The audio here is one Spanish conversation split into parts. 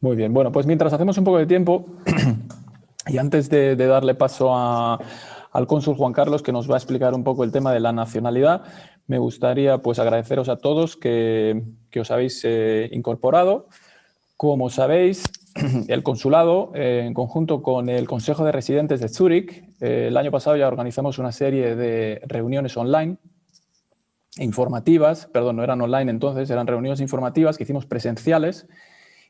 Muy bien, bueno, pues mientras hacemos un poco de tiempo y antes de darle paso al cónsul Juan Carlos, que nos va a explicar un poco el tema de la nacionalidad, me gustaría pues agradeceros a todos que os habéis incorporado. Como sabéis, el consulado, en conjunto con el Consejo de Residentes de Zúrich, el año pasado ya organizamos una serie de reuniones online informativas, perdón, no eran online entonces, eran reuniones informativas que hicimos presenciales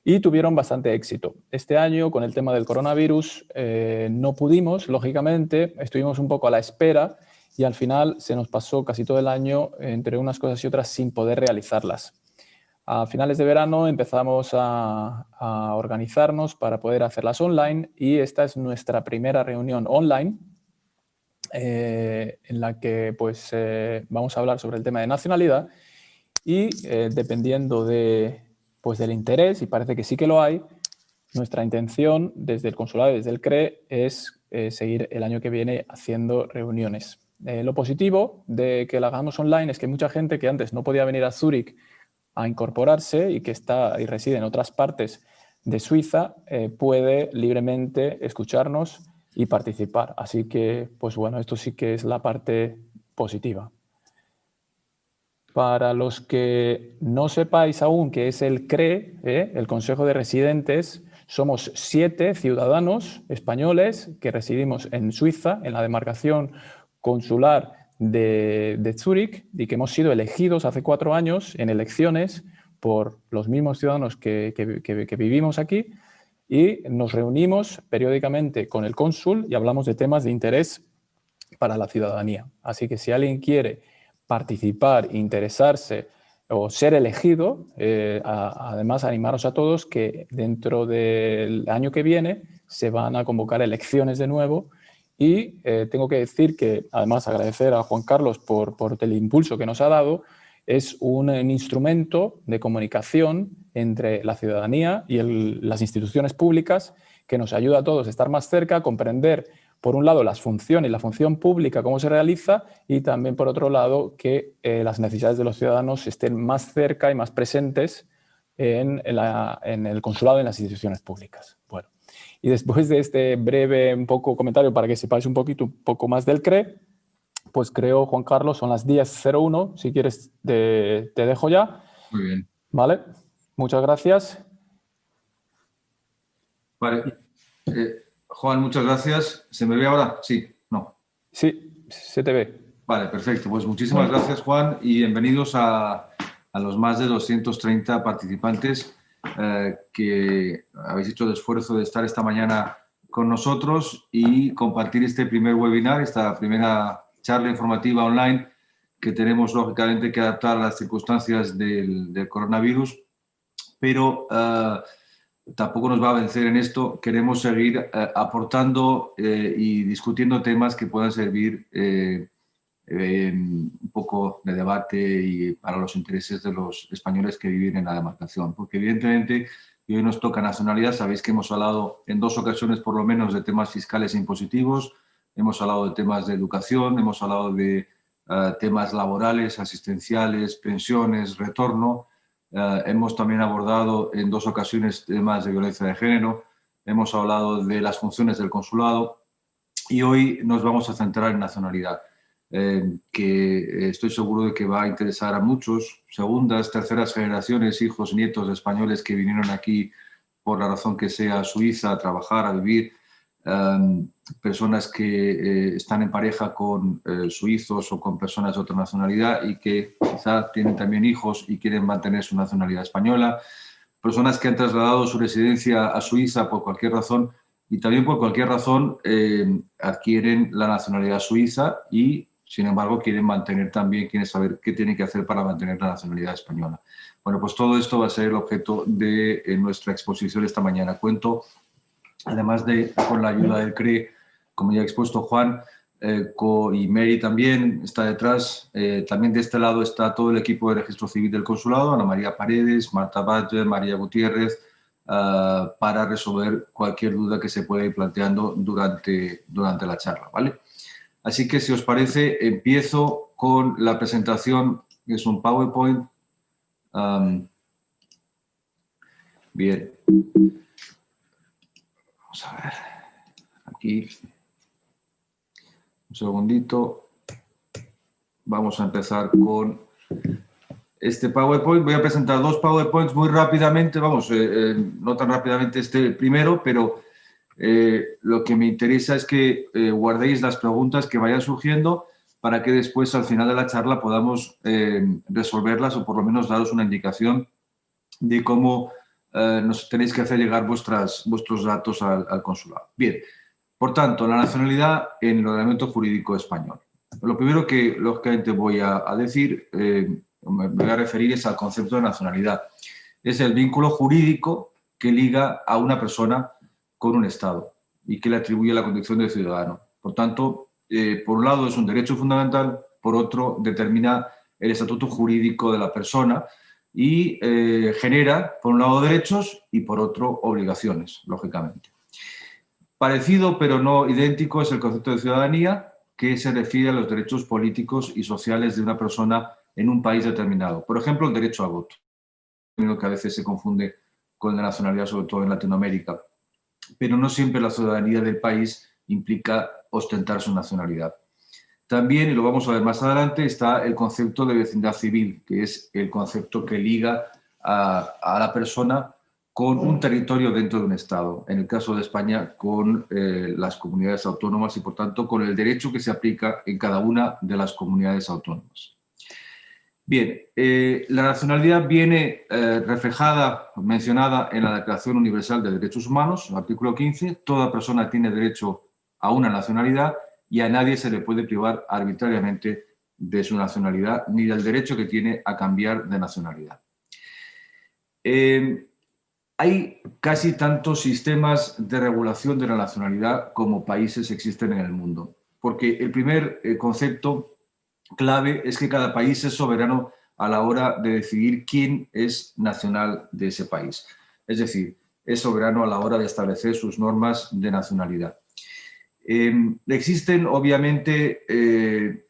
y tuvieron bastante éxito. Este año, con el tema del coronavirus, no pudimos, lógicamente, estuvimos un poco a la espera y al final se nos pasó casi todo el año entre unas cosas y otras sin poder realizarlas. A finales de verano empezamos a organizarnos para poder hacerlas online y esta es nuestra primera reunión online en la que pues, vamos a hablar sobre el tema de nacionalidad y dependiendo pues, del interés, y parece que sí que lo hay, nuestra intención desde el consulado y desde el CRE es seguir el año que viene haciendo reuniones. Lo positivo de que la hagamos online es que mucha gente que antes no podía venir a Zúrich a incorporarse y que está y reside en otras partes de Suiza puede libremente escucharnos y participar. Así que, pues bueno, esto sí que es la parte positiva. Para los que no sepáis aún qué es el CRE, el Consejo de Residentes, somos 7 ciudadanos españoles que residimos en Suiza, en la demarcación consular de Zúrich, y que hemos sido elegidos hace 4 años en elecciones por los mismos ciudadanos que vivimos aquí, y nos reunimos periódicamente con el cónsul y hablamos de temas de interés para la ciudadanía. Así que si alguien quiere participar, interesarse o ser elegido, además animaros a todos que dentro del año que viene se van a convocar elecciones de nuevo y tengo que decir que, además, agradecer a Juan Carlos por el impulso que nos ha dado. Es un instrumento de comunicación entre la ciudadanía y las instituciones públicas que nos ayuda a todos a estar más cerca, a comprender, por un lado, las funciones y la función pública, cómo se realiza, y también, por otro lado, que las necesidades de los ciudadanos estén más cerca y más presentes en el consulado y en las instituciones públicas. Bueno, y después de este breve comentario para que sepáis un poco más del CRE, pues creo, Juan Carlos, son las 10:01. Si quieres, te dejo ya. Muy bien. Vale, muchas gracias. Vale. Juan, muchas gracias. ¿Se me ve ahora? Sí, no. Sí, se te ve. Vale, perfecto. Pues muchísimas gracias, Juan, y bienvenidos a los más de 230 participantes que habéis hecho el esfuerzo de estar esta mañana con nosotros y compartir este primer webinar, esta primera charla informativa online que tenemos, lógicamente, que adaptar a las circunstancias del coronavirus, pero tampoco nos va a vencer en esto. Queremos seguir aportando y discutiendo temas que puedan servir un poco de debate y para los intereses de los españoles que viven en la demarcación. Porque evidentemente, y hoy nos toca nacionalidad, sabéis que hemos hablado en 2 ocasiones por lo menos de temas fiscales e impositivos, hemos hablado de temas de educación, hemos hablado de temas laborales, asistenciales, pensiones, retorno. Hemos también abordado en 2 ocasiones temas de violencia de género, hemos hablado de las funciones del consulado y hoy nos vamos a centrar en nacionalidad, que estoy seguro de que va a interesar a muchos, segundas, terceras generaciones, hijos, nietos de españoles que vinieron aquí por la razón que sea a Suiza a trabajar, a vivir, personas que están en pareja con suizos o con personas de otra nacionalidad y que quizá tienen también hijos y quieren mantener su nacionalidad española, personas que han trasladado su residencia a Suiza por cualquier razón y también por cualquier razón adquieren la nacionalidad suiza y, sin embargo, quieren saber qué tienen que hacer para mantener la nacionalidad española. Bueno, pues todo esto va a ser el objeto de nuestra exposición esta mañana. Cuento, además de con la ayuda del CRE, como ya ha expuesto Juan, y Mary también está detrás. También de este lado está todo el equipo de registro civil del consulado, Ana María Paredes, Marta Badger, María Gutiérrez, para resolver cualquier duda que se pueda ir planteando durante la charla, ¿vale? Así que, si os parece, empiezo con la presentación, que es un PowerPoint. Bien. Vamos a ver. Aquí. Un segundito. Vamos a empezar con este PowerPoint. Voy a presentar dos PowerPoints muy rápidamente. Vamos, no tan rápidamente este primero, pero lo que me interesa es que guardéis las preguntas que vayan surgiendo para que después, al final de la charla, podamos resolverlas o por lo menos daros una indicación de cómo nos tenéis que hacer llegar vuestros datos al consulado. Bien, por tanto, la nacionalidad en el ordenamiento jurídico español. Lo primero que, lógicamente, voy a decir, me voy a referir es al concepto de nacionalidad. Es el vínculo jurídico que liga a una persona con un Estado y que le atribuye la condición de ciudadano. Por tanto, por un lado es un derecho fundamental, por otro determina el estatuto jurídico de la persona y genera, por un lado, derechos y por otro, obligaciones, lógicamente. Parecido, pero no idéntico, es el concepto de ciudadanía, que se refiere a los derechos políticos y sociales de una persona en un país determinado. Por ejemplo, el derecho al voto, que a veces se confunde con la nacionalidad, sobre todo en Latinoamérica. Pero no siempre la ciudadanía del país implica ostentar su nacionalidad. También, y lo vamos a ver más adelante, está el concepto de vecindad civil, que es el concepto que liga a la persona con un territorio dentro de un Estado. En el caso de España, con las comunidades autónomas y, por tanto, con el derecho que se aplica en cada una de las comunidades autónomas. Bien, la nacionalidad viene reflejada, mencionada en la Declaración Universal de Derechos Humanos, artículo 15. Toda persona tiene derecho a una nacionalidad y a nadie se le puede privar arbitrariamente de su nacionalidad ni del derecho que tiene a cambiar de nacionalidad. Hay casi tantos sistemas de regulación de la nacionalidad como países existen en el mundo, porque el primer concepto clave es que cada país es soberano a la hora de decidir quién es nacional de ese país. Es decir, es soberano a la hora de establecer sus normas de nacionalidad. Existen, obviamente,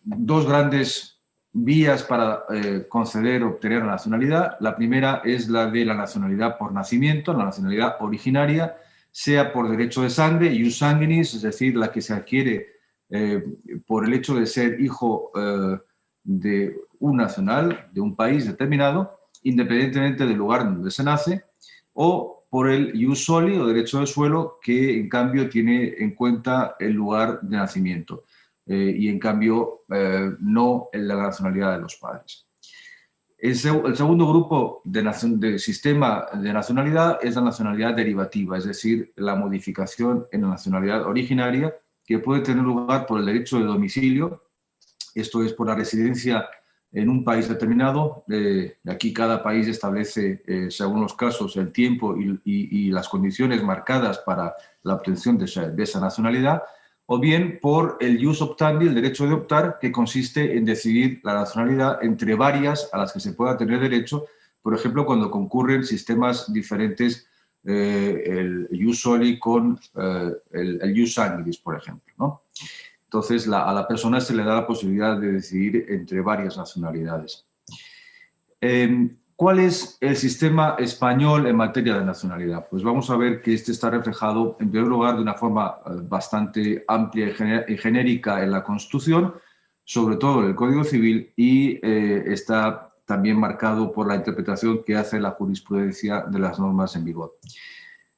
dos grandes vías para conceder o obtener la nacionalidad. La primera es la de la nacionalidad por nacimiento, la nacionalidad originaria, sea por derecho de sangre, ius sanguinis, es decir, la que se adquiere por el hecho de ser hijo de un nacional, de un país determinado, independientemente del lugar donde se nace, o por el ius soli o derecho de suelo, que en cambio tiene en cuenta el lugar de nacimiento y en cambio no la nacionalidad de los padres. El segundo grupo de sistema de nacionalidad es la nacionalidad derivativa, es decir, la modificación en la nacionalidad originaria, que puede tener lugar por el derecho de domicilio, esto es por la residencia en un país determinado. Aquí cada país establece, según los casos, el tiempo y las condiciones marcadas para la obtención de esa nacionalidad, o bien por el ius optandi, el derecho de optar, que consiste en decidir la nacionalidad entre varias a las que se pueda tener derecho, por ejemplo, cuando concurren sistemas diferentes, el ius soli con el ius sanguinis, por ejemplo, ¿no? Entonces, a la persona se le da la posibilidad de decidir entre varias nacionalidades. ¿Cuál es el sistema español en materia de nacionalidad? Pues vamos a ver que este está reflejado, en primer lugar, de una forma bastante amplia y genérica en la Constitución, sobre todo en el Código Civil, y está también marcado por la interpretación que hace la jurisprudencia de las normas en vigor.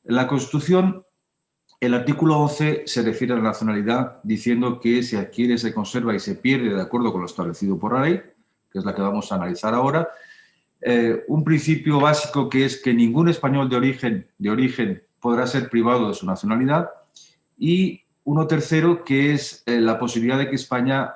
En la Constitución, el artículo 11 se refiere a la nacionalidad diciendo que se adquiere, se conserva y se pierde de acuerdo con lo establecido por la ley, que es la que vamos a analizar ahora. Un principio básico que es que ningún español de origen podrá ser privado de su nacionalidad, y uno tercero que es la posibilidad de que España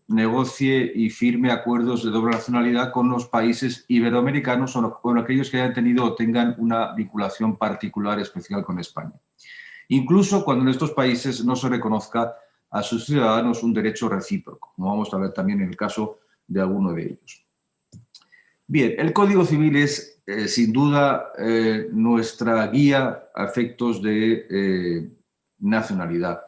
negocie y firme acuerdos de doble nacionalidad con los países iberoamericanos o con aquellos que hayan tenido o tengan una vinculación particular especial con España. Incluso cuando en estos países no se reconozca a sus ciudadanos un derecho recíproco, como vamos a ver también en el caso de alguno de ellos. Bien, el Código Civil es sin duda nuestra guía a efectos de nacionalidad.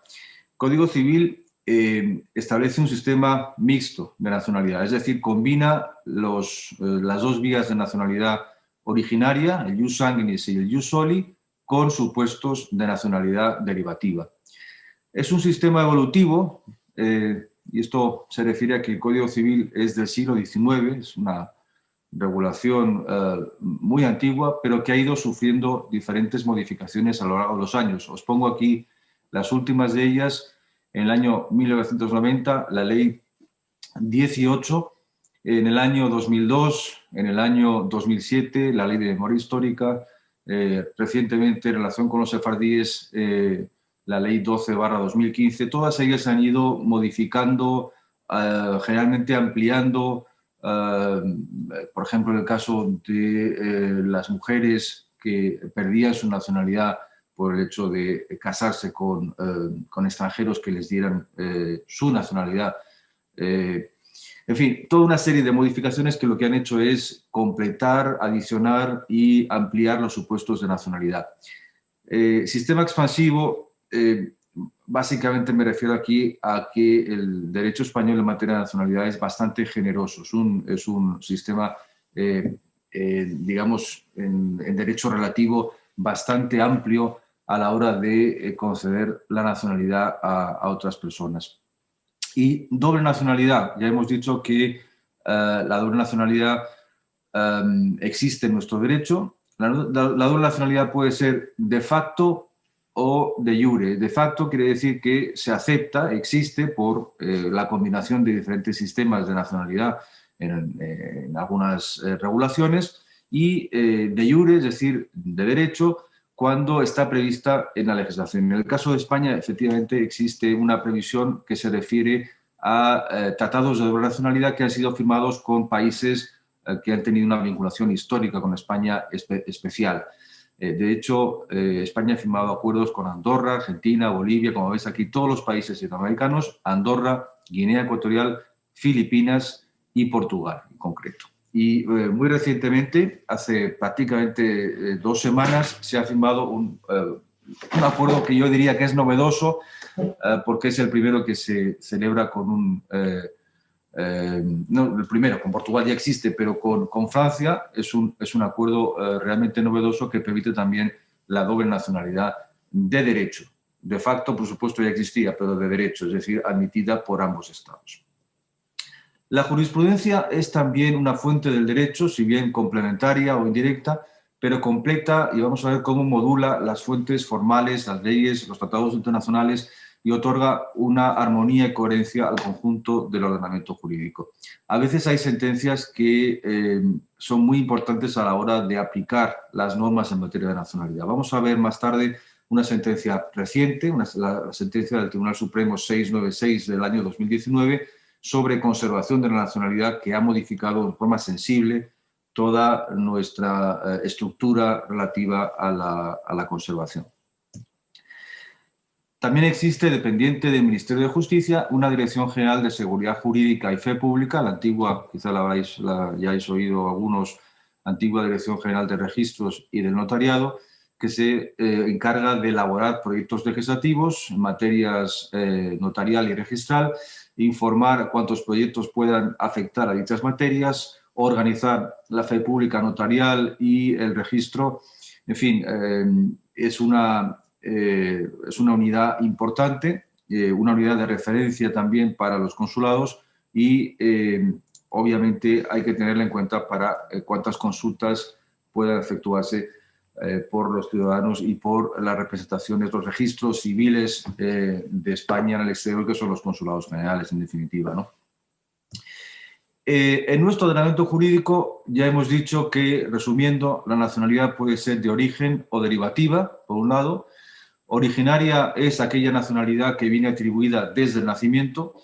El Código Civil establece un sistema mixto de nacionalidad, es decir, combina las dos vías de nacionalidad originaria, el ius sanguinis y el ius soli, con supuestos de nacionalidad derivativa. Es un sistema evolutivo, y esto se refiere a que el Código Civil es del siglo XIX, es una regulación muy antigua, pero que ha ido sufriendo diferentes modificaciones a lo largo de los años. Os pongo aquí las últimas de ellas. En el año 1990, la Ley 18, en el año 2002, en el año 2007, la Ley de Memoria Histórica, recientemente en relación con los sefardíes, la Ley 12/2015, todas ellas han ido modificando, generalmente ampliando, por ejemplo, en el caso de las mujeres que perdían su nacionalidad por el hecho de casarse con extranjeros que les dieran su nacionalidad. En fin, toda una serie de modificaciones que lo que han hecho es completar, adicionar y ampliar los supuestos de nacionalidad. Sistema expansivo, básicamente me refiero aquí a que el derecho español en materia de nacionalidad es bastante generoso. Es un sistema, digamos, en derecho relativo bastante amplio a la hora de conceder la nacionalidad a otras personas. Y doble nacionalidad. Ya hemos dicho que la doble nacionalidad existe en nuestro derecho. La doble nacionalidad puede ser de facto o de jure. De facto quiere decir que se acepta, existe por la combinación de diferentes sistemas de nacionalidad en algunas regulaciones, y de jure, es decir, de derecho, cuando está prevista en la legislación. En el caso de España, efectivamente, existe una previsión que se refiere a tratados de doble nacionalidad que han sido firmados con países que han tenido una vinculación histórica con España especial. De hecho, España ha firmado acuerdos con Andorra, Argentina, Bolivia, como veis aquí, todos los países centroamericanos, Andorra, Guinea Ecuatorial, Filipinas y Portugal en concreto. Y muy recientemente, hace prácticamente 2 semanas, se ha firmado un acuerdo que yo diría que es novedoso, porque es el primero que se celebra con un... no, el primero, con Portugal ya existe, pero con Francia es un acuerdo realmente novedoso que permite también la doble nacionalidad de derecho. De facto, por supuesto, ya existía, pero de derecho, es decir, admitida por ambos estados. La jurisprudencia es también una fuente del derecho, si bien complementaria o indirecta, pero completa, y vamos a ver cómo modula las fuentes formales, las leyes, los tratados internacionales, y otorga una armonía y coherencia al conjunto del ordenamiento jurídico. A veces hay sentencias que son muy importantes a la hora de aplicar las normas en materia de nacionalidad. Vamos a ver más tarde una sentencia reciente, la sentencia del Tribunal Supremo 696 del año 2019, sobre conservación de la nacionalidad, que ha modificado de forma sensible toda nuestra estructura relativa a la conservación. También existe, dependiente del Ministerio de Justicia, una Dirección General de Seguridad Jurídica y Fe Pública, la antigua, quizá ya habéis oído algunos, antigua Dirección General de Registros y del Notariado, que se encarga de elaborar proyectos legislativos en materias notarial y registral, informar cuántos proyectos puedan afectar a dichas materias, organizar la fe pública notarial y el registro. En fin, es una unidad importante, una unidad de referencia también para los consulados, y obviamente hay que tenerla en cuenta para cuántas consultas puedan efectuarse por los ciudadanos y por las representaciones, los registros civiles de España en el exterior, que son los consulados generales, en definitiva, ¿no? En nuestro ordenamiento jurídico ya hemos dicho que, resumiendo, la nacionalidad puede ser de origen o derivativa, por un lado. Originaria es aquella nacionalidad que viene atribuida desde el nacimiento,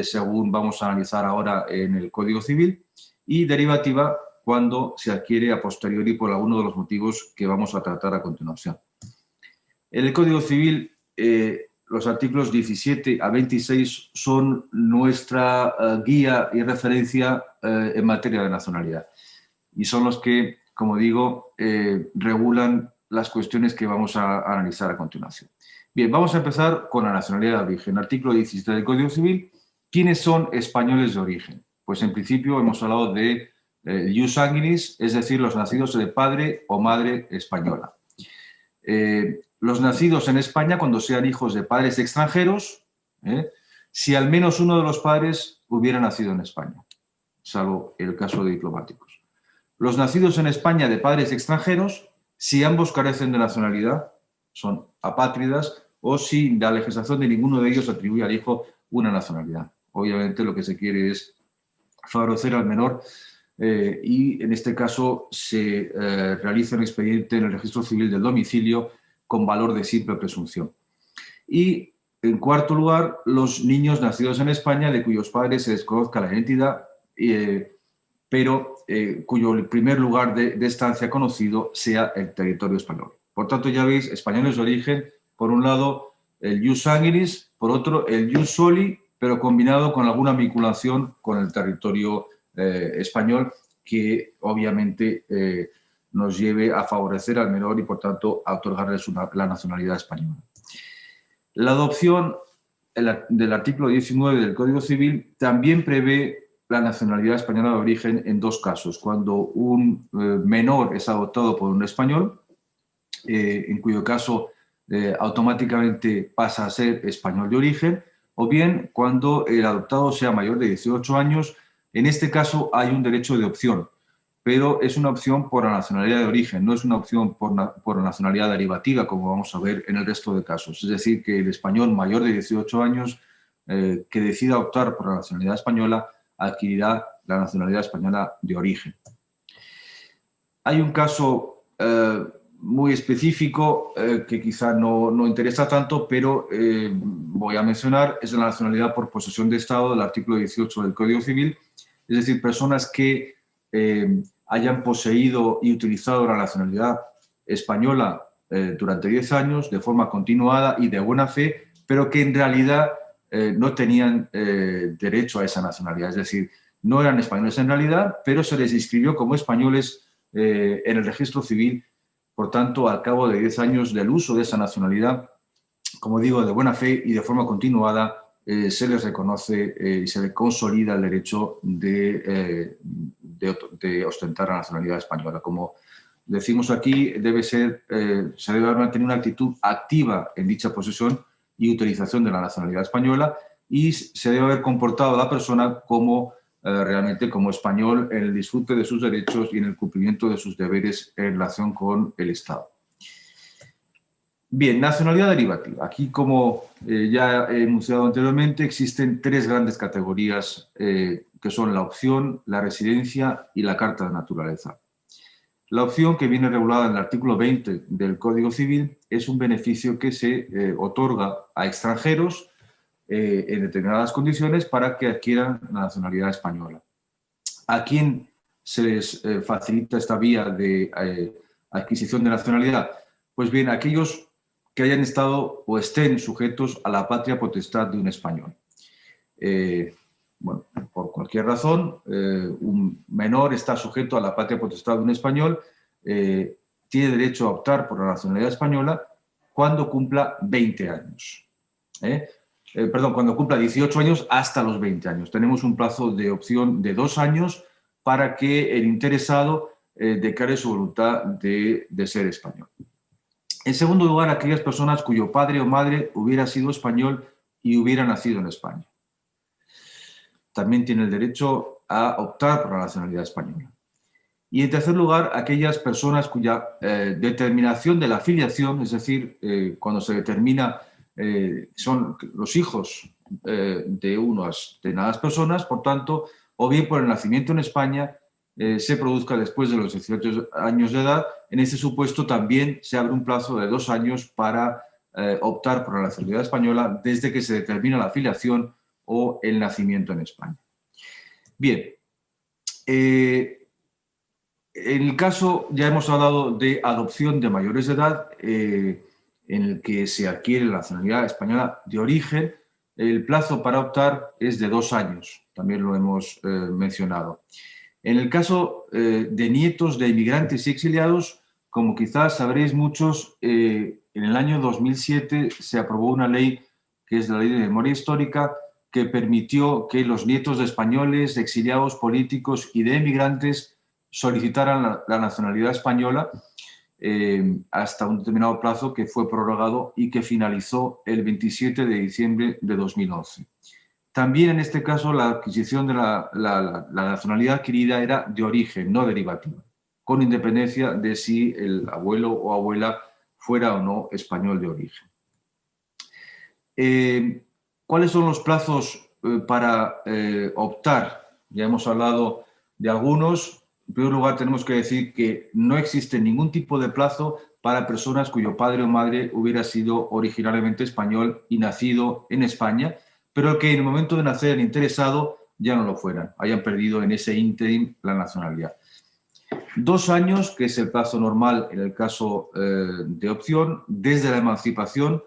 según vamos a analizar ahora en el Código Civil, y derivativa cuando se adquiere a posteriori por alguno de los motivos que vamos a tratar a continuación. En el Código Civil, los artículos 17 a 26 son nuestra guía y referencia en materia de nacionalidad, y son los que, como digo, regulan las cuestiones que vamos a analizar a continuación. Bien, vamos a empezar con la nacionalidad de origen. Artículo 17 del Código Civil. ¿Quiénes son españoles de origen? Pues en principio hemos hablado de ius sanguinis, es decir, los nacidos de padre o madre española. los nacidos en España cuando sean hijos de padres extranjeros, si al menos uno de los padres hubiera nacido en España, salvo el caso de diplomáticos. Los nacidos en España de padres extranjeros, si ambos carecen de nacionalidad, son apátridas, o si la legislación de ninguno de ellos atribuye al hijo una nacionalidad. Obviamente lo que se quiere es favorecer al menor y en este caso se realiza un expediente en el registro civil del domicilio con valor de simple presunción. Y en cuarto lugar, los niños nacidos en España de cuyos padres se desconozca la identidad, pero cuyo primer lugar de estancia conocido sea el territorio español. Por tanto, ya veis, españoles de origen, por un lado el ius sanguinis, por otro el ius soli, pero combinado con alguna vinculación con el territorio español que obviamente nos lleve a favorecer al menor y por tanto a otorgarles la nacionalidad española. La adopción del artículo 19 del Código Civil también prevé la nacionalidad española de origen en dos casos: cuando un menor es adoptado por un español, en cuyo caso automáticamente pasa a ser español de origen, o bien cuando el adoptado sea mayor de 18 años. En este caso hay un derecho de opción, pero es una opción por la nacionalidad de origen, no es una opción por la nacionalidad derivativa, como vamos a ver en el resto de casos. Es decir, que el español mayor de 18 años que decida optar por la nacionalidad española adquirirá la nacionalidad española de origen. Hay un caso muy específico que quizá no interesa tanto, pero voy a mencionar, es la nacionalidad por posesión de Estado del artículo 18 del Código Civil, es decir, personas que hayan poseído y utilizado la nacionalidad española durante 10 años de forma continuada y de buena fe, pero que en realidad no tenían derecho a esa nacionalidad, es decir, no eran españoles en realidad, pero se les inscribió como españoles en el registro civil. Por tanto, al cabo de 10 años del uso de esa nacionalidad, como digo, de buena fe y de forma continuada, se les reconoce y se les consolida el derecho de ostentar la nacionalidad española. Como decimos aquí, se debe mantener una actitud activa en dicha posesión y utilización de la nacionalidad española, y se debe haber comportado la persona realmente como español en el disfrute de sus derechos y en el cumplimiento de sus deberes en relación con el Estado. Bien, nacionalidad derivativa. Aquí, como ya he enunciado anteriormente, existen tres grandes categorías que son la opción, la residencia y la carta de naturaleza. La opción, que viene regulada en el artículo 20 del Código Civil, es un beneficio que se otorga a extranjeros en determinadas condiciones para que adquieran la nacionalidad española. ¿A quién se les facilita esta vía de adquisición de nacionalidad? Pues bien, aquellos que hayan estado o estén sujetos a la patria potestad de un español. Bueno, por cualquier razón, un menor está sujeto a la patria potestad de un español, tiene derecho a optar por la nacionalidad española cuando cumpla 20 años. Cuando cumpla 18 años hasta los 20 años. Tenemos un plazo de opción de 2 años para que el interesado declare su voluntad de ser español. En segundo lugar, aquellas personas cuyo padre o madre hubiera sido español y hubiera nacido en España. También tiene el derecho a optar por la nacionalidad española. Y en tercer lugar, aquellas personas cuya determinación de la filiación, es decir, cuando se determina son los hijos de unas determinadas personas, por tanto, o bien por el nacimiento en España, se produzca después de los 18 años de edad. En este supuesto también se abre un plazo de 2 años para optar por la nacionalidad española desde que se determina la filiación o el nacimiento en España. Bien, en el caso, ya hemos hablado de adopción de mayores de edad, en el que se adquiere la nacionalidad española de origen. El plazo para optar es de 2 años, también lo hemos mencionado. En el caso de nietos de inmigrantes y exiliados, como quizás sabréis muchos, en el año 2007 se aprobó una ley, que es la Ley de Memoria Histórica, que permitió que los nietos de españoles, de exiliados políticos y de emigrantes solicitaran la nacionalidad española hasta un determinado plazo que fue prorrogado y que finalizó el 27 de diciembre de 2011. También en este caso la adquisición de la nacionalidad adquirida era de origen, no derivativa, con independencia de si el abuelo o abuela fuera o no español de origen. ¿Cuáles son los plazos para optar? Ya hemos hablado de algunos. En primer lugar, tenemos que decir que no existe ningún tipo de plazo para personas cuyo padre o madre hubiera sido originariamente español y nacido en España, pero que en el momento de nacer el interesado ya no lo fueran, hayan perdido en ese ínterin la nacionalidad. 2 años, que es el plazo normal en el caso de opción, desde la emancipación,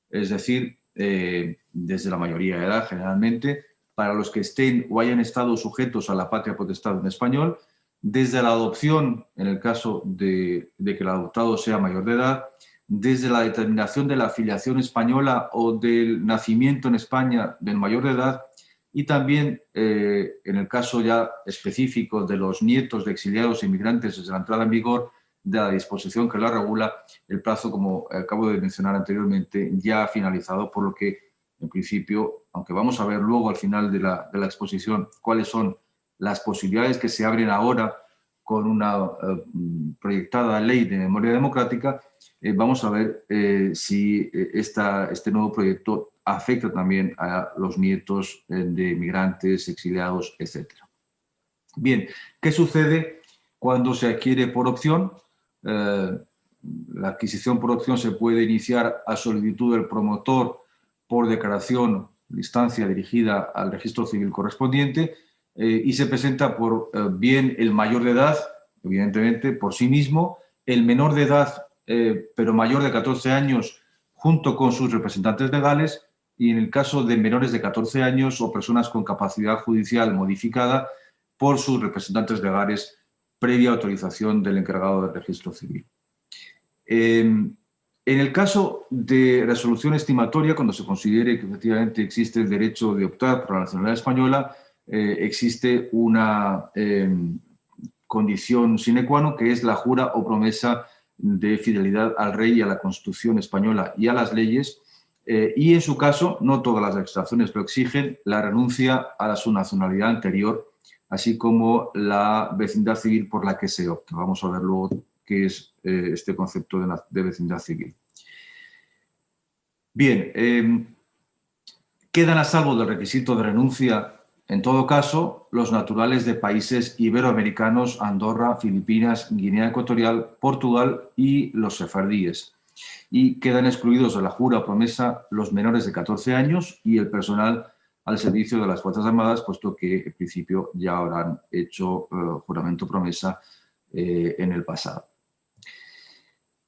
es decir, desde la mayoría de edad generalmente, para los que estén o hayan estado sujetos a la patria potestad en español, desde la adopción, en el caso de que el adoptado sea mayor de edad, desde la determinación de la afiliación española o del nacimiento en España del mayor de edad, y también en el caso ya específico de los nietos de exiliados e inmigrantes desde la entrada en vigor de la disposición que la regula, el plazo, como acabo de mencionar anteriormente, ya ha finalizado, por lo que, en principio, aunque vamos a ver luego al final de la exposición cuáles son las posibilidades que se abren ahora con una proyectada ley de memoria democrática, vamos a ver si este nuevo proyecto afecta también a los nietos de migrantes, exiliados, etc. Bien, ¿qué sucede cuando se adquiere por opción? La adquisición por opción se puede iniciar a solicitud del promotor por declaración de instancia dirigida al registro civil correspondiente y se presenta por bien el mayor de edad, evidentemente por sí mismo, el menor de edad pero mayor de 14 años junto con sus representantes legales, y en el caso de menores de 14 años o personas con capacidad judicial modificada por sus representantes legales previa autorización del encargado del registro civil. En el caso de resolución estimatoria, cuando se considere que efectivamente existe el derecho de optar por la nacionalidad española, existe una condición sine qua non, que es la jura o promesa de fidelidad al rey y a la Constitución española y a las leyes, y en su caso, no todas las legislaciones lo exigen, la renuncia a su nacionalidad anterior, así como la vecindad civil por la que se opta. Vamos a ver luego qué es este concepto de vecindad civil. Bien, quedan a salvo del requisito de renuncia, en todo caso, los naturales de países iberoamericanos, Andorra, Filipinas, Guinea Ecuatorial, Portugal y los sefardíes. Y quedan excluidos de la jura o promesa los menores de 14 años y el personal al servicio de las Fuerzas Armadas, puesto que en principio ya habrán hecho juramento o promesa en el pasado.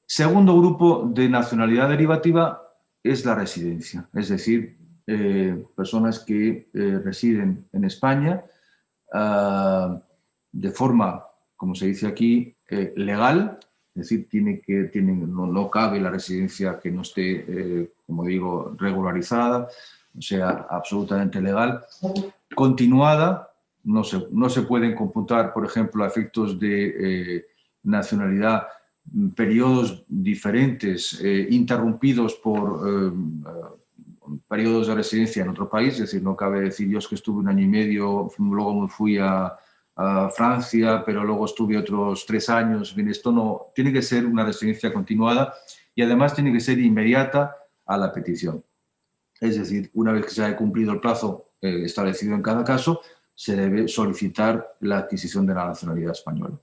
Segundo grupo de nacionalidad derivativa es la residencia, es decir, personas que residen en España de forma, como se dice aquí, legal, es decir, no cabe la residencia que no esté, como digo, regularizada, o sea, absolutamente legal, continuada, no se pueden computar, por ejemplo, a efectos de nacionalidad, periodos diferentes, interrumpidos por periodos de residencia en otro país, es decir, no cabe decir yo es que estuve 1 año y medio, luego me fui a Francia, pero luego estuve otros 3 años. Bien, esto no tiene que ser una residencia continuada y además tiene que ser inmediata a la petición. Es decir, una vez que se haya cumplido el plazo establecido en cada caso, se debe solicitar la adquisición de la nacionalidad española.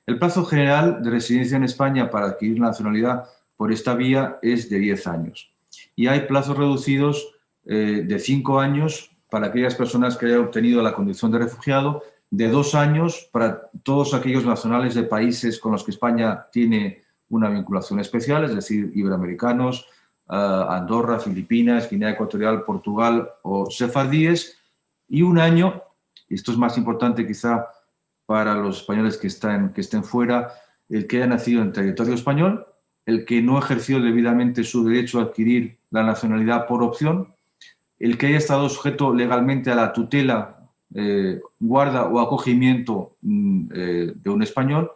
El plazo general de residencia en España para adquirir la nacionalidad por esta vía es de 10 años. Y hay plazos reducidos de 5 años para aquellas personas que hayan obtenido la condición de refugiado, de 2 años para todos aquellos nacionales de países con los que España tiene una vinculación especial, es decir, iberoamericanos, Andorra, Filipinas, Guinea Ecuatorial, Portugal o sefardíes, y 1 año, y esto es más importante quizá para los españoles que estén fuera, el que haya nacido en territorio español, el que no ejerció debidamente su derecho a adquirir la nacionalidad por opción, el que haya estado sujeto legalmente a la tutela, guarda o acogimiento de un español,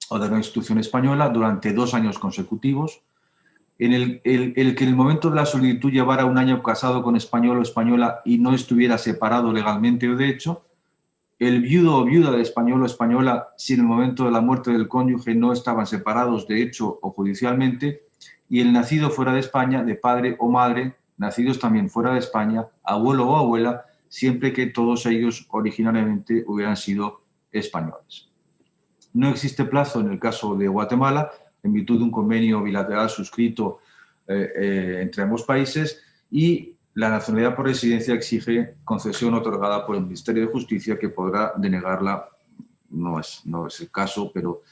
o de una institución española durante 2 años consecutivos, en el que en el momento de la solicitud llevara 1 año casado con español o española y no estuviera separado legalmente o de hecho, el viudo o viuda de español o española, si en el momento de la muerte del cónyuge no estaban separados de hecho o judicialmente, y el nacido fuera de España, de padre o madre, nacidos también fuera de España, abuelo o abuela, siempre que todos ellos originariamente hubieran sido españoles. No existe plazo en el caso de Guatemala, en virtud de un convenio bilateral suscrito entre ambos países, y la nacionalidad por residencia exige concesión otorgada por el Ministerio de Justicia, que podrá denegarla, no es el caso, pero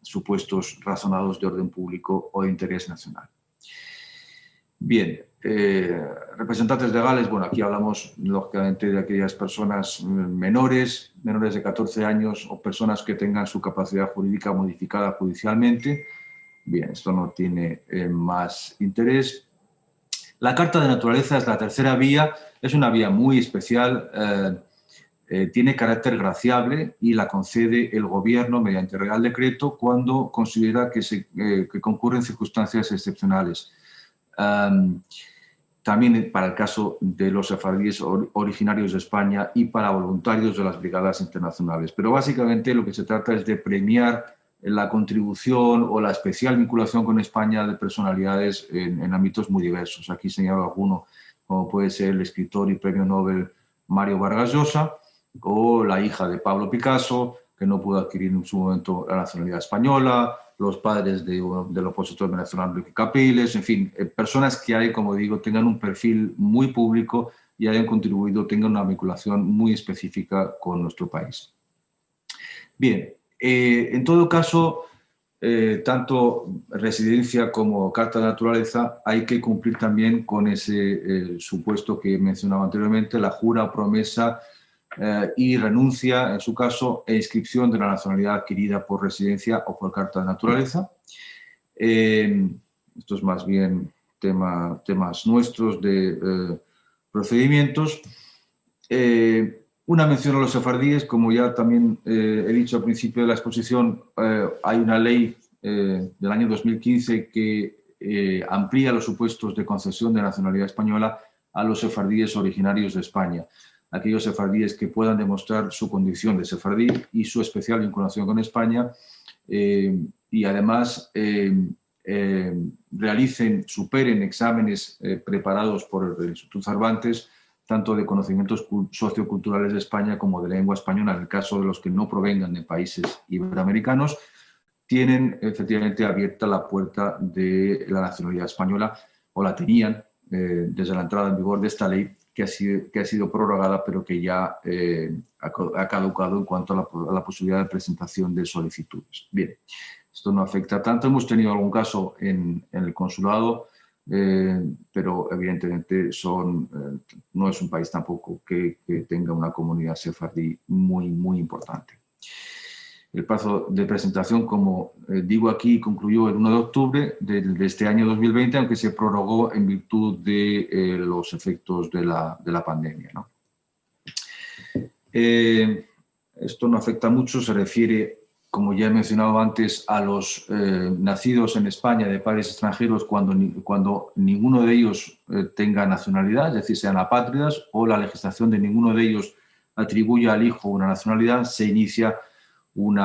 supuestos razonados de orden público o de interés nacional. Bien, representantes legales, bueno, aquí hablamos lógicamente de aquellas personas menores de 14 años o personas que tengan su capacidad jurídica modificada judicialmente. Bien, esto no tiene más interés. La Carta de Naturaleza es la tercera vía, es una vía muy especial, tiene carácter graciable y la concede el Gobierno mediante Real Decreto cuando considera que concurren circunstancias excepcionales. También para el caso de los sefardíes originarios de España y para voluntarios de las brigadas internacionales. Pero básicamente lo que se trata es de premiar la contribución o la especial vinculación con España de personalidades en ámbitos muy diversos. Aquí señalo alguno, como puede ser el escritor y premio Nobel Mario Vargas Llosa, o la hija de Pablo Picasso, que no pudo adquirir en su momento la nacionalidad española, los padres del opositor venezolano Enrique Capriles, en fin, personas que hay, como digo, tengan un perfil muy público y hayan contribuido, tengan una vinculación muy específica con nuestro país. Bien, en todo caso, tanto residencia como carta de naturaleza, hay que cumplir también con ese supuesto que mencionaba anteriormente, la jura o promesa y renuncia, en su caso, e inscripción de la nacionalidad adquirida por residencia o por carta de naturaleza. Esto es más bien temas nuestros de procedimientos. Una mención a los sefardíes, como ya también he dicho al principio de la exposición, hay una ley del año 2015 que amplía los supuestos de concesión de nacionalidad española a los sefardíes originarios de España. Aquellos sefardíes que puedan demostrar su condición de sefardí y su especial vinculación con España y además superen exámenes preparados por el Instituto Cervantes, tanto de conocimientos socioculturales de España como de lengua española, en el caso de los que no provengan de países iberoamericanos, tienen efectivamente abierta la puerta de la nacionalidad española, o la tenían desde la entrada en vigor de esta ley, que ha sido prorrogada, pero que ya ha caducado en cuanto a la posibilidad de presentación de solicitudes. Bien, esto no afecta tanto. Hemos tenido algún caso en el consulado, pero evidentemente no es un país tampoco que tenga una comunidad sefardí muy importante. El plazo de presentación, como digo aquí, concluyó el 1 de octubre de este año 2020, aunque se prorrogó en virtud de los efectos de la pandemia, ¿no? Esto no afecta mucho, se refiere, como ya he mencionado antes, a los nacidos en España de padres extranjeros cuando ninguno de ellos tenga nacionalidad, es decir, sean apátridas, o la legislación de ninguno de ellos atribuya al hijo una nacionalidad, se inicia un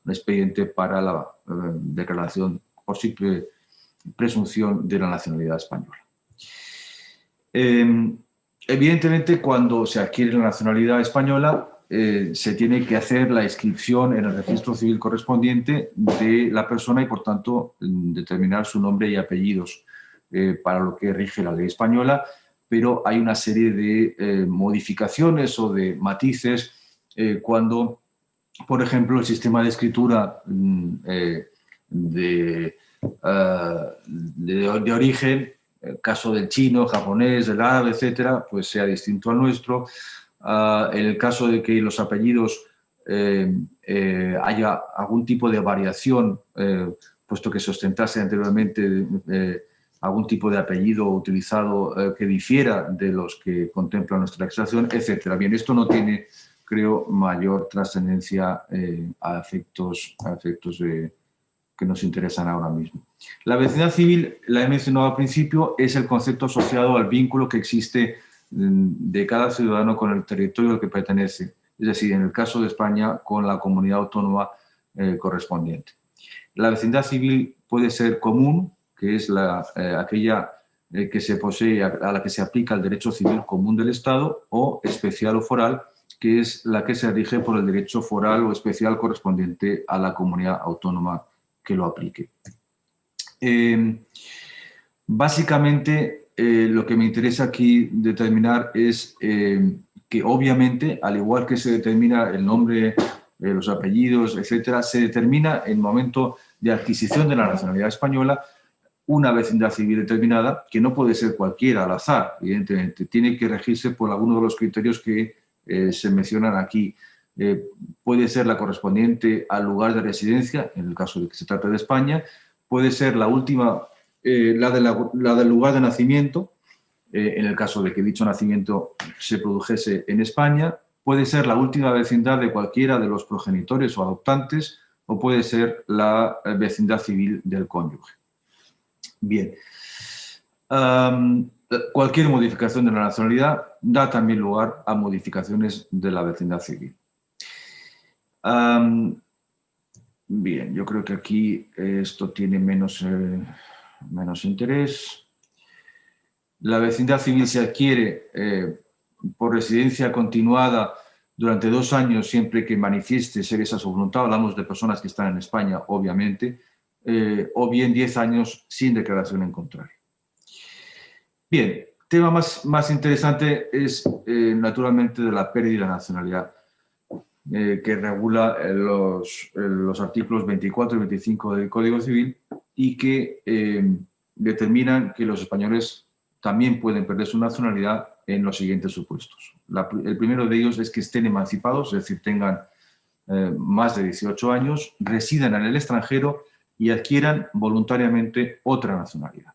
expediente para la declaración por simple presunción de la nacionalidad española. Evidentemente, cuando se adquiere la nacionalidad española, se tiene que hacer la inscripción en el registro civil correspondiente de la persona y, por tanto, determinar su nombre y apellidos para lo que rige la ley española, pero hay una serie de modificaciones o de matices cuando, por ejemplo, el sistema de escritura de origen, el caso del chino, japonés, del árabe, etcétera, pues sea distinto al nuestro. En el caso de que los apellidos haya algún tipo de variación, puesto que se ostentase anteriormente algún tipo de apellido utilizado que difiera de los que contempla nuestra legislación, etcétera. Bien, esto no tiene, creo, mayor trascendencia a efectos que nos interesan ahora mismo. La vecindad civil, la he mencionado al principio, es el concepto asociado al vínculo que existe de cada ciudadano con el territorio al que pertenece, es decir, en el caso de España, con la comunidad autónoma correspondiente. La vecindad civil puede ser común, que es aquella que se posee, a la que se aplica el derecho civil común del Estado, o especial o foral, que es la que se rige por el derecho foral o especial correspondiente a la comunidad autónoma que lo aplique. Básicamente, lo que me interesa aquí determinar es que obviamente, al igual que se determina el nombre, los apellidos, etcétera, se determina en el momento de adquisición de la nacionalidad española una vecindad civil determinada, que no puede ser cualquiera al azar, evidentemente, tiene que regirse por alguno de los criterios que se mencionan aquí. Puede ser la correspondiente al lugar de residencia, en el caso de que se trate de España, puede ser la última, la del lugar de nacimiento, en el caso de que dicho nacimiento se produjese en España, puede ser la última vecindad de cualquiera de los progenitores o adoptantes, o puede ser la vecindad civil del cónyuge. Bien. Cualquier modificación de la nacionalidad da también lugar a modificaciones de la vecindad civil. Bien, yo creo que aquí esto tiene menos interés. La vecindad civil se adquiere por residencia continuada durante 2 años siempre que manifieste ser esa su voluntad. Hablamos de personas que están en España, obviamente, o bien 10 años sin declaración en contrario. Bien, tema más interesante es naturalmente de la pérdida de nacionalidad, que regula los artículos 24 y 25 del Código Civil y que determinan que los españoles también pueden perder su nacionalidad en los siguientes supuestos. El primero de ellos es que estén emancipados, es decir, tengan más de 18 años, residan en el extranjero y adquieran voluntariamente otra nacionalidad.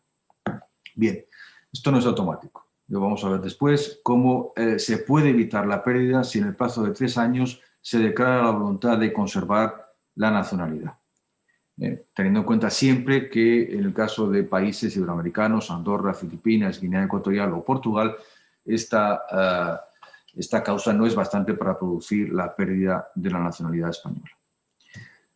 Bien, esto no es automático. Lo vamos a ver después cómo se puede evitar la pérdida si en el plazo de 3 años se declara la voluntad de conservar la nacionalidad. Teniendo en cuenta siempre que en el caso de países iberoamericanos, Andorra, Filipinas, Guinea Ecuatorial o Portugal, esta causa no es bastante para producir la pérdida de la nacionalidad española.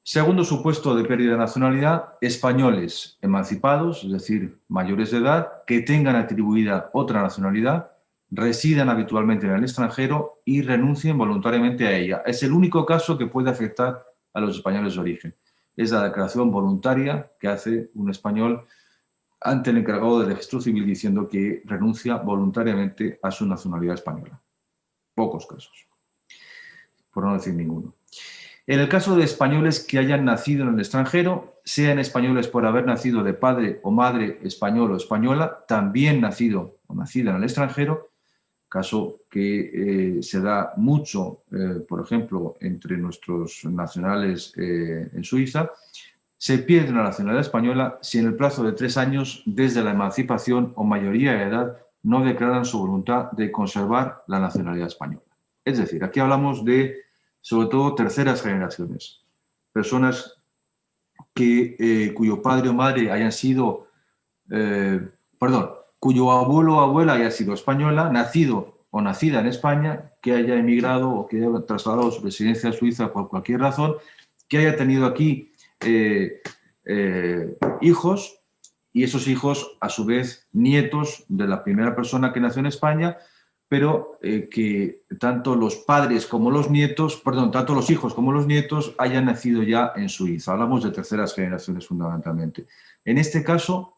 Segundo supuesto de pérdida de nacionalidad, españoles emancipados, es decir, mayores de edad, que tengan atribuida otra nacionalidad, residan habitualmente en el extranjero y renuncien voluntariamente a ella. Es el único caso que puede afectar a los españoles de origen. Es la declaración voluntaria que hace un español ante el encargado del registro civil diciendo que renuncia voluntariamente a su nacionalidad española. Pocos casos, por no decir ninguno. En el caso de españoles que hayan nacido en el extranjero, sean españoles por haber nacido de padre o madre español o española, también nacido o nacida en el extranjero, caso que se da mucho, por ejemplo, entre nuestros nacionales en Suiza, se pierde la nacionalidad española si en el plazo de 3 años desde la emancipación o mayoría de edad no declaran su voluntad de conservar la nacionalidad española. Es decir, aquí hablamos de, sobre todo, terceras generaciones, personas cuyo padre o madre hayan sido, cuyo abuelo o abuela haya sido española, nacido o nacida en España, que haya emigrado o que haya trasladado su residencia a Suiza por cualquier razón, que haya tenido aquí hijos, y esos hijos, a su vez, nietos de la primera persona que nació en España, pero que tanto los padres como los nietos, tanto los hijos como los nietos hayan nacido ya en Suiza. Hablamos de terceras generaciones fundamentalmente. En este caso,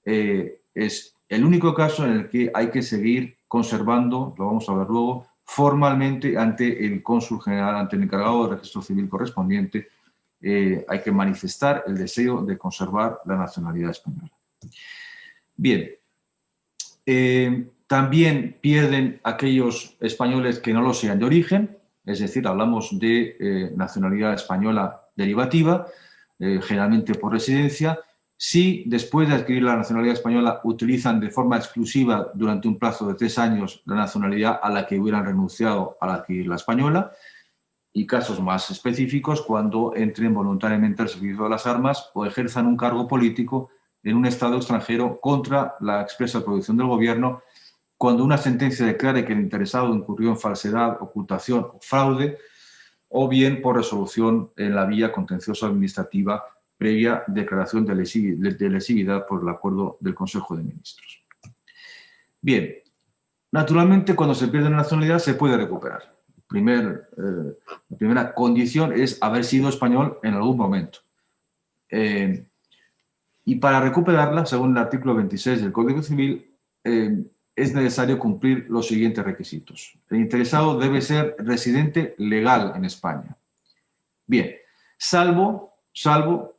es el único caso en el que hay que seguir conservando, lo vamos a ver luego, formalmente ante el cónsul general, ante el encargado del registro civil correspondiente, hay que manifestar el deseo de conservar la nacionalidad española. Bien, también pierden aquellos españoles que no lo sean de origen, es decir, hablamos de nacionalidad española derivativa, generalmente por residencia. Si después de adquirir la nacionalidad española utilizan de forma exclusiva durante un plazo de 3 años la nacionalidad a la que hubieran renunciado al adquirir la española, y casos más específicos cuando entren voluntariamente al servicio de las armas o ejerzan un cargo político en un Estado extranjero contra la expresa prohibición del gobierno, cuando una sentencia declare que el interesado incurrió en falsedad, ocultación o fraude, o bien por resolución en la vía contenciosa administrativa previa declaración de lesividad por el acuerdo del Consejo de Ministros. Bien, naturalmente cuando se pierde la nacionalidad se puede recuperar. La primera condición es haber sido español en algún momento. Y para recuperarla, según el artículo 26 del Código Civil, es necesario cumplir los siguientes requisitos. El interesado debe ser residente legal en España. Bien, salvo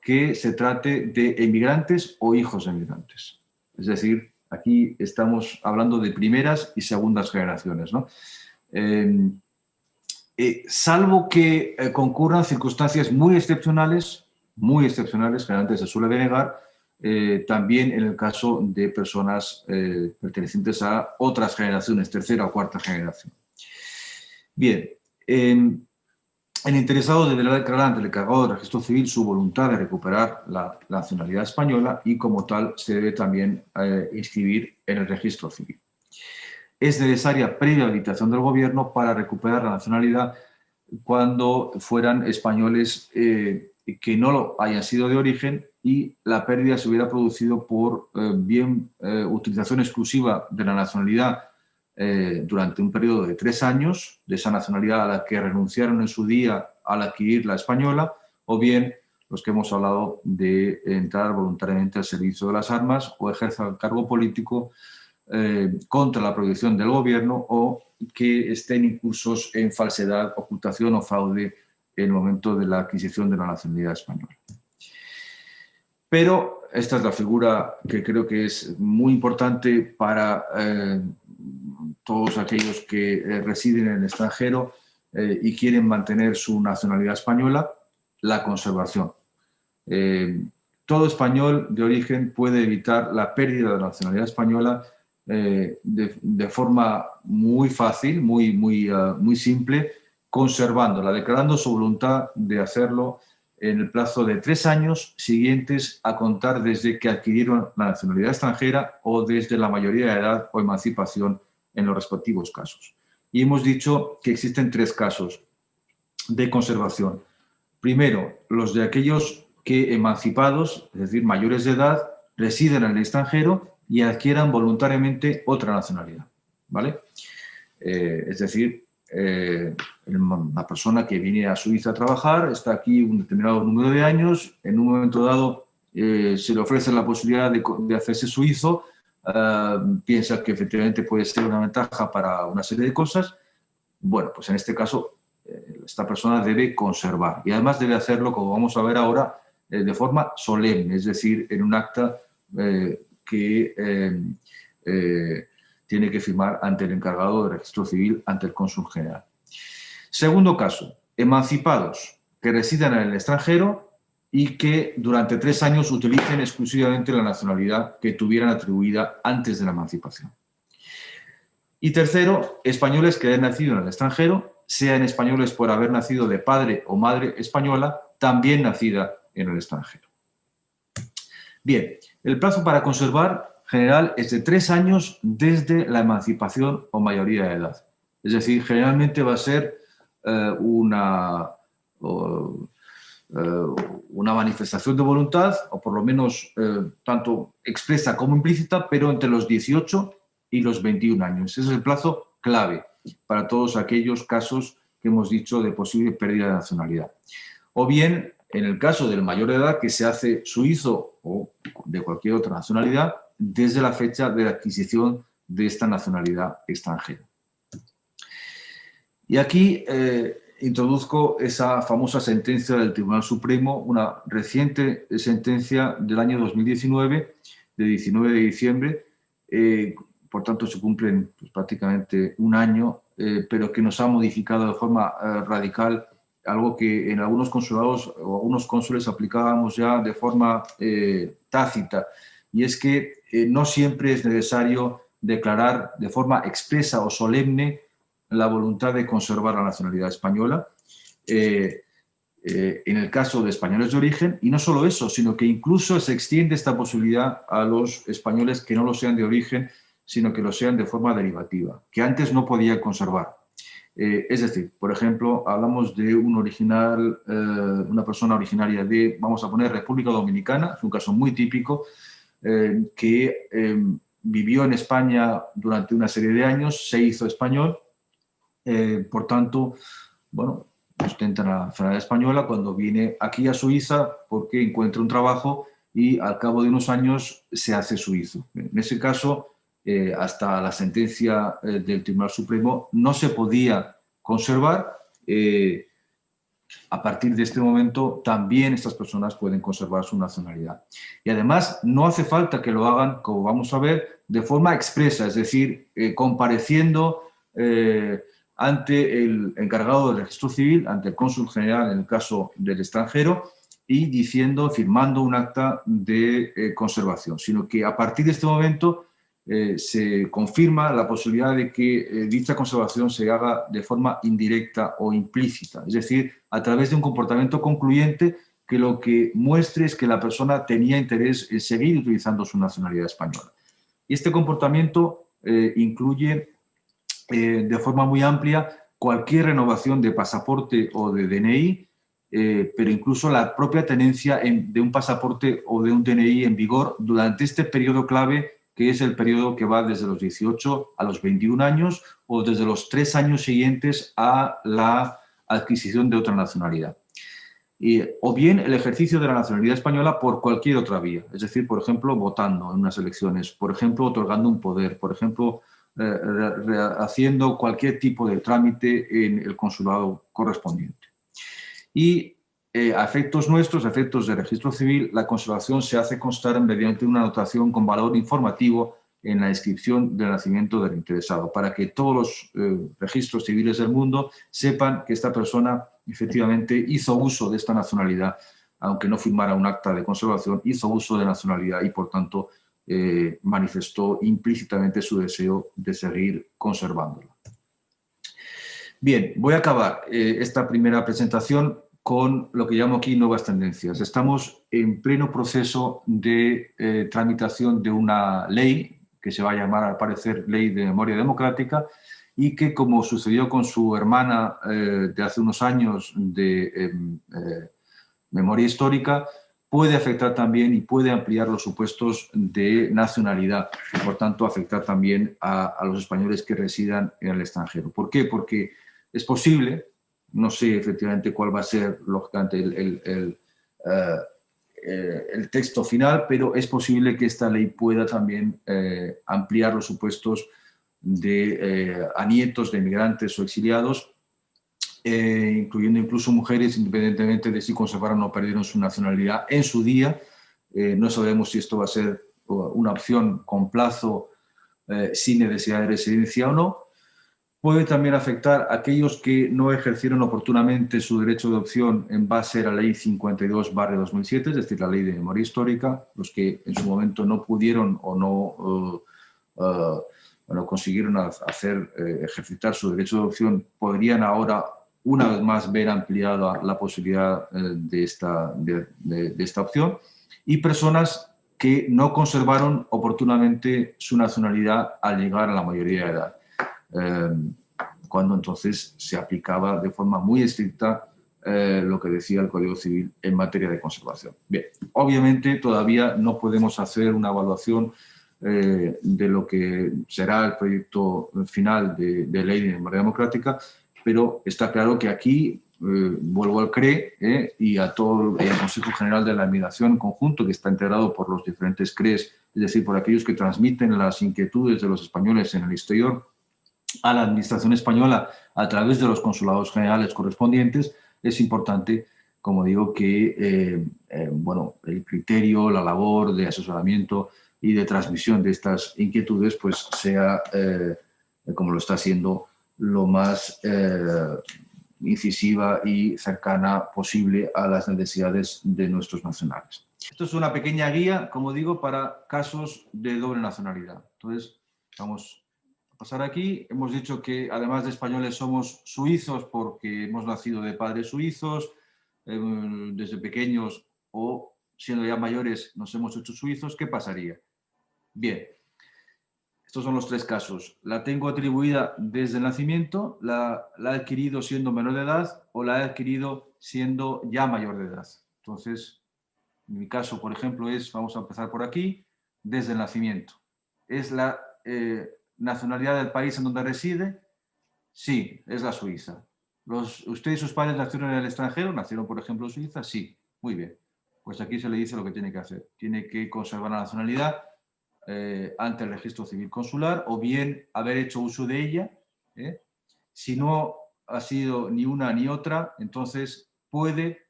que se trate de emigrantes o hijos de emigrantes. Es decir, aquí estamos hablando de primeras y segundas generaciones, ¿no? Salvo que concurran circunstancias muy excepcionales, generalmente se suele denegar, también en el caso de personas pertenecientes a otras generaciones, tercera o cuarta generación. Bien, el interesado deberá declarar ante el encargado de registro civil su voluntad de recuperar la nacionalidad española y como tal se debe también inscribir en el registro civil. Es necesaria previa habilitación del gobierno para recuperar la nacionalidad cuando fueran españoles que no lo hayan sido de origen y la pérdida se hubiera producido por utilización exclusiva de la nacionalidad durante un periodo de 3 años, de esa nacionalidad a la que renunciaron en su día al adquirir la española, o bien los que hemos hablado de entrar voluntariamente al servicio de las armas o ejercer el cargo político contra la prohibición del gobierno o que estén incursos en falsedad, ocultación o fraude en el momento de la adquisición de la nacionalidad española. Pero esta es la figura que creo que es muy importante para todos aquellos que residen en el extranjero y quieren mantener su nacionalidad española, la conservación. Todo español de origen puede evitar la pérdida de la nacionalidad española de forma muy fácil, muy simple, conservándola, declarando su voluntad de hacerlo en el plazo de 3 años siguientes a contar desde que adquirieron la nacionalidad extranjera o desde la mayoría de edad o emancipación en los respectivos casos. Y hemos dicho que existen 3 casos de conservación. Primero, los de aquellos que emancipados, es decir, mayores de edad, residen en el extranjero y adquieran voluntariamente otra nacionalidad, ¿vale? Es decir, una persona que viene a Suiza a trabajar, está aquí un determinado número de años, en un momento dado se le ofrece la posibilidad de hacerse suizo, piensa que efectivamente puede ser una ventaja para una serie de cosas. Bueno, pues en este caso esta persona debe conservar y además debe hacerlo, como vamos a ver ahora, de forma solemne, es decir, en un acta que tiene que firmar ante el encargado de registro civil, ante el cónsul general. Segundo caso, emancipados que residan en el extranjero y que durante 3 años utilicen exclusivamente la nacionalidad que tuvieran atribuida antes de la emancipación. Y tercero, españoles que hayan nacido en el extranjero, sean españoles por haber nacido de padre o madre española, también nacida en el extranjero. Bien, el plazo para conservar general es de 3 años desde la emancipación o mayoría de edad. Es decir, generalmente va a ser una manifestación de voluntad, o por lo menos tanto expresa como implícita, pero entre los 18 y los 21 años. Ese es el plazo clave para todos aquellos casos que hemos dicho de posible pérdida de nacionalidad. O bien, en el caso del mayor de edad que se hace suizo o de cualquier otra nacionalidad, desde la fecha de la adquisición de esta nacionalidad extranjera. Y aquí introduzco esa famosa sentencia del Tribunal Supremo, una reciente sentencia del año 2019, de 19 de diciembre, por tanto se cumplen pues, prácticamente un año, pero que nos ha modificado de forma radical algo que en algunos consulados o algunos cónsules aplicábamos ya de forma tácita, y es que no siempre es necesario declarar de forma expresa o solemne la voluntad de conservar la nacionalidad española, en el caso de españoles de origen, y no solo eso, sino que incluso se extiende esta posibilidad a los españoles que no lo sean de origen, sino que lo sean de forma derivativa, que antes no podían conservar. Es decir, por ejemplo, hablamos de una persona originaria de, vamos a poner, República Dominicana, es un caso muy típico, que vivió en España durante una serie de años, se hizo español, por tanto, bueno, ostenta la nacionalidad española cuando viene aquí a Suiza porque encuentra un trabajo y al cabo de unos años se hace suizo. En ese caso, hasta la sentencia del Tribunal Supremo no se podía conservar. A partir de este momento también estas personas pueden conservar su nacionalidad. Y además no hace falta que lo hagan, como vamos a ver, de forma expresa, es decir, compareciendo ante el encargado del registro civil, ante el cónsul general en el caso del extranjero, y diciendo, firmando un acta de conservación, sino que a partir de este momento se confirma la posibilidad de que dicha conservación se haga de forma indirecta o implícita, es decir, a través de un comportamiento concluyente que lo que muestre es que la persona tenía interés en seguir utilizando su nacionalidad española. Y este comportamiento incluye de forma muy amplia cualquier renovación de pasaporte o de DNI, pero incluso la propia tenencia de un pasaporte o de un DNI en vigor durante este periodo clave, que es el periodo que va desde los 18 a los 21 años o desde los 3 años siguientes a la adquisición de otra nacionalidad. O bien el ejercicio de la nacionalidad española por cualquier otra vía, es decir, por ejemplo, votando en unas elecciones, por ejemplo, otorgando un poder, por ejemplo, haciendo cualquier tipo de trámite en el consulado correspondiente. Y a efectos nuestros, a efectos de registro civil, la conservación se hace constar mediante una anotación con valor informativo en la inscripción del nacimiento del interesado, para que todos los registros civiles del mundo sepan que esta persona efectivamente hizo uso de esta nacionalidad, aunque no firmara un acta de conservación, hizo uso de nacionalidad y, por tanto, manifestó implícitamente su deseo de seguir conservándola. Bien, voy a acabar esta primera presentación con lo que llamo aquí nuevas tendencias. Estamos en pleno proceso de tramitación de una ley que se va a llamar, al parecer, Ley de Memoria Democrática, y que, como sucedió con su hermana de hace unos años de memoria histórica, puede afectar también y puede ampliar los supuestos de nacionalidad y, por tanto, afectar también a los españoles que residan en el extranjero. ¿Por qué? Porque es posible, no sé efectivamente cuál va a ser lógicamente el texto final, pero es posible que esta ley pueda también ampliar los supuestos a nietos de inmigrantes o exiliados, incluyendo incluso mujeres, independientemente de si conservaron o perdieron su nacionalidad en su día. No sabemos si esto va a ser una opción con plazo sin necesidad de residencia o no. Puede también afectar a aquellos que no ejercieron oportunamente su derecho de adopción en base a la Ley 52/2007, es decir, la Ley de Memoria Histórica, los que en su momento no pudieron o no consiguieron ejercitar su derecho de adopción, podrían ahora una vez más ver ampliada la posibilidad de esta opción, y personas que no conservaron oportunamente su nacionalidad al llegar a la mayoría de edad, cuando entonces se aplicaba de forma muy estricta lo que decía el Código Civil en materia de conservación. Bien, obviamente todavía no podemos hacer una evaluación de lo que será el proyecto final de ley de memoria democrática, pero está claro que aquí vuelvo al CRE y a todo el Consejo General de la Emigración conjunto, que está integrado por los diferentes CREs, es decir, por aquellos que transmiten las inquietudes de los españoles en el exterior a la Administración española a través de los consulados generales correspondientes. Es importante, como digo, que el criterio, la labor de asesoramiento y de transmisión de estas inquietudes pues sea, como lo está haciendo, lo más incisiva y cercana posible a las necesidades de nuestros nacionales. Esto es una pequeña guía, como digo, para casos de doble nacionalidad. Entonces, vamos a pasar aquí. Hemos dicho que además de españoles somos suizos porque hemos nacido de padres suizos, desde pequeños o siendo ya mayores nos hemos hecho suizos. ¿Qué pasaría? Bien, estos son los tres casos. La tengo atribuida desde el nacimiento, la he adquirido siendo menor de edad o la he adquirido siendo ya mayor de edad. Entonces, en mi caso, por ejemplo, vamos a empezar por aquí, desde el nacimiento. ¿Es la nacionalidad del país en donde reside? Sí, es la Suiza. ¿Usted y sus padres nacieron en el extranjero? ¿Nacieron, por ejemplo, en Suiza? Sí, muy bien. Pues aquí se le dice lo que tiene que hacer. Tiene que conservar la nacionalidad ante el registro civil consular o bien haber hecho uso de ella. ¿eh? Si no ha sido ni una ni otra, entonces puede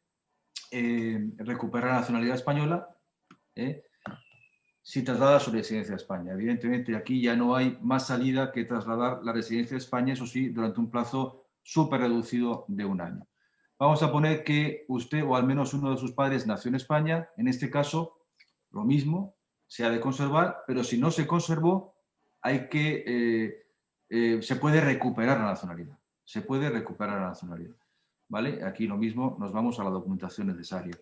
recuperar la nacionalidad española si traslada su residencia a España. Evidentemente aquí ya no hay más salida que trasladar la residencia a España, eso sí, durante un plazo súper reducido de 1 año. Vamos a poner que usted o al menos uno de sus padres nació en España, en este caso lo mismo, se ha de conservar, pero si no se conservó, se puede recuperar la nacionalidad. Se puede recuperar la nacionalidad. ¿Vale? Aquí lo mismo, nos vamos a la documentación necesaria.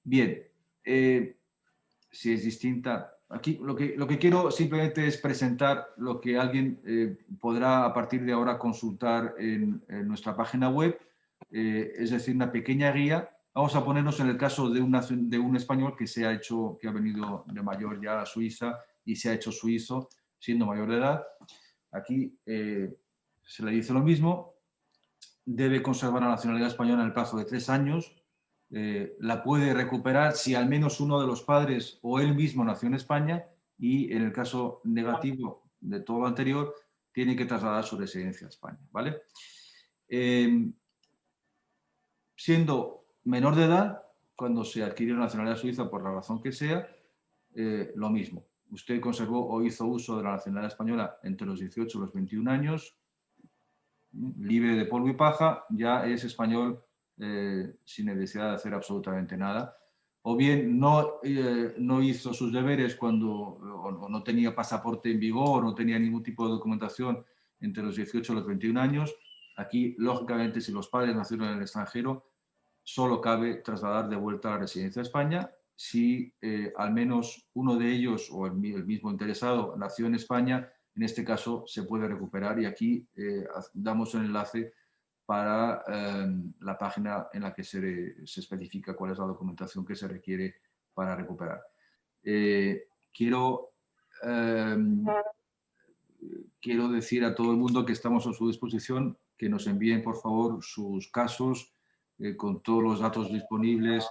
Bien, si es distinta. Aquí lo que quiero simplemente es presentar lo que alguien podrá a partir de ahora consultar en nuestra página web, es decir, una pequeña guía. Vamos a ponernos en el caso de un español que ha venido de mayor ya a Suiza y se ha hecho suizo siendo mayor de edad. Aquí se le dice lo mismo. Debe conservar la nacionalidad española en el plazo de 3 años. La puede recuperar si al menos uno de los padres o él mismo nació en España y en el caso negativo de todo lo anterior tiene que trasladar su residencia a España. ¿Vale? Siendo menor de edad, cuando se adquirió la nacionalidad suiza por la razón que sea, lo mismo. Usted conservó o hizo uso de la nacionalidad española entre los 18 y los 21 años, libre de polvo y paja, ya es español sin necesidad de hacer absolutamente nada. O bien no hizo sus deberes o no tenía pasaporte en vigor, no tenía ningún tipo de documentación entre los 18 y los 21 años. Aquí, lógicamente, si los padres nacieron en el extranjero, solo cabe trasladar de vuelta a la residencia de España. Si al menos uno de ellos o el mismo interesado nació en España, en este caso se puede recuperar y aquí damos el enlace para la página en la que se especifica cuál es la documentación que se requiere para recuperar. Quiero decir a todo el mundo que estamos a su disposición, que nos envíen por favor sus casos con todos los datos disponibles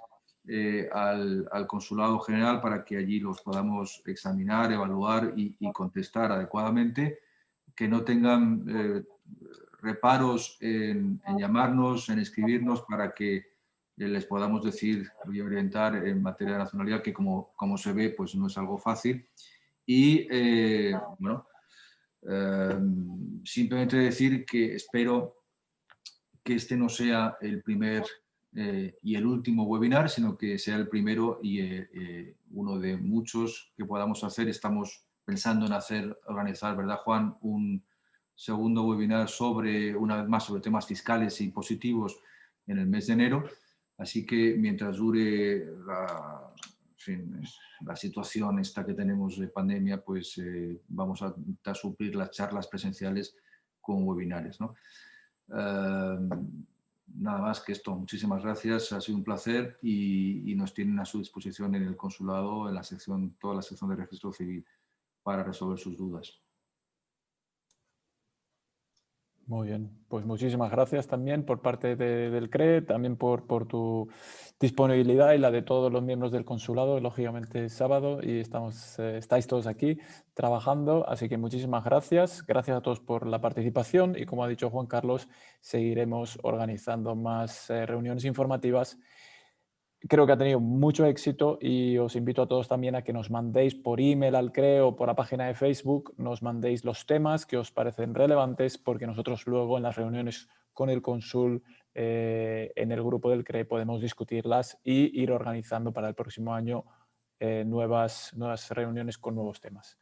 al Consulado General para que allí los podamos examinar, evaluar y contestar adecuadamente, que no tengan reparos en llamarnos, en escribirnos para que les podamos decir y orientar en materia de nacionalidad, que como se ve, pues no es algo fácil. Y bueno, simplemente decir que espero que este no sea el primer y el último webinar, sino que sea el primero y uno de muchos que podamos hacer. Estamos pensando en organizar, ¿verdad, Juan? Un segundo webinar una vez más, sobre temas fiscales e impositivos en el mes de enero. Así que mientras dure la situación esta que tenemos de pandemia, pues vamos a intentar suplir las charlas presenciales con webinares, ¿no? Nada más que esto. Muchísimas gracias, ha sido un placer y nos tienen a su disposición en el consulado, en toda la sección de registro civil para resolver sus dudas. Muy bien, pues muchísimas gracias también por parte del CRE, también por tu disponibilidad y la de todos los miembros del consulado. Lógicamente es sábado y estáis todos aquí trabajando, así que muchísimas gracias. Gracias a todos por la participación y, como ha dicho Juan Carlos, seguiremos organizando más reuniones informativas. Creo que ha tenido mucho éxito y os invito a todos también a que nos mandéis por email al CRE o por la página de Facebook, nos mandéis los temas que os parecen relevantes, porque nosotros luego en las reuniones con el cónsul en el grupo del CRE podemos discutirlas y ir organizando para el próximo año nuevas reuniones con nuevos temas.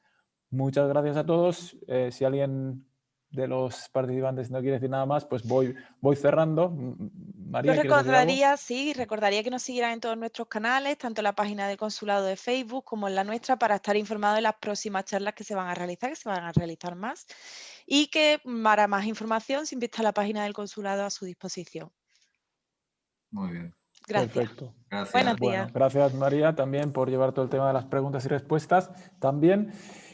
Muchas gracias a todos. Si alguien de los participantes no quiere decir nada más, pues voy cerrando. Yo María, ¿quieres decir algo? recordaría que nos siguieran en todos nuestros canales, tanto en la página del consulado de Facebook como en la nuestra, para estar informados de las próximas charlas que se van a realizar, que se van a realizar más, y que para más información siempre está la página del consulado a su disposición. Muy bien. Gracias. Perfecto. Gracias. Buenos Bueno, días. gracias María también por llevar todo el tema de las preguntas y respuestas también.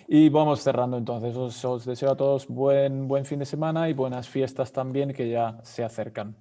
Y vamos cerrando entonces. Os deseo a todos buen fin de semana y buenas fiestas también que ya se acercan.